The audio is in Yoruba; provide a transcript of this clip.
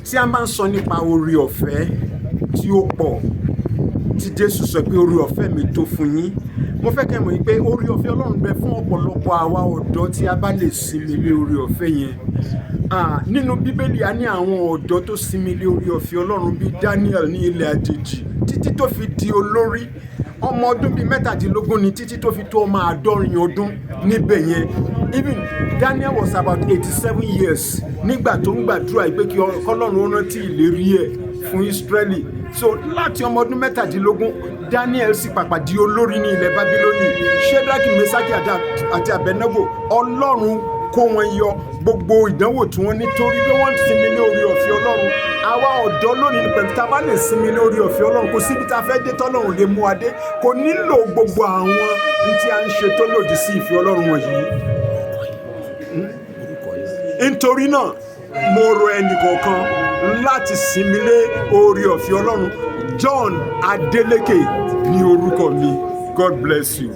tí a máa ń sọ nípa oore ọ̀fẹ́ tí ó pọ̀ tí Jésù sọ pé oore ọ̀fẹ́ mi tó fún yín, mo fẹ́ kẹ́ mọ̀ pé oore ọ̀fẹ́ Ọlọ́run bẹ fún ọ̀pọ̀lọpọ̀ àwa ọ̀dọ́ tí a bá lè sinmi lé oore ọ̀fẹ́ yẹn. Nínú Bíbélì a ní àwọn ọ̀dọ́ tó sinmi lé oore ọ̀fẹ́ Ọlọ́run bíi Daniel ní ilẹ̀ àjèjì títí tó fi di olórí. Ọmọ ọdún bíi 17 ni títí tó fi tó ọmọ 70 ọdún níbẹ̀ yẹn. Even Daniel was about 87 years nígbà tó ń gbàdúrà pé kí Ọlọ́run rántí ìlérí ẹ̀ fún Ísírẹ́lì. So láti ọmọ ọdún 17 Daniel sì pàpà di olórí ní ilẹ̀ Bábílónì. Ṣédrákì, Méṣákì àti Abẹ́nágò, Ọlọ́run kó wọn yọ gbogbo ìdánwò tí wọ́n ní torí pé wọ́n sinmi ní oore ọ̀fẹ́ Ọlọ́run. Àwa ọ̀dọ́ lónìí pẹ̀lú tá a bá lè sinmi ní oore ọ̀fẹ́ Ọlọ́run, kò síbi tá a fẹ́ dé tọ́lọ́run lè mú wa dé. Kò nílò gbogbo àwọn tí a ń ṣe tó lòdì sí ìfẹ́ Ọlọ́run wọ̀nyí. Nítorí náà mo rọ ẹnì kọ̀ọ̀kan láti sinmi lé oore ọ̀fẹ́ Ọlọ́run. John Adeleke ni orúkọ mi. God bless you.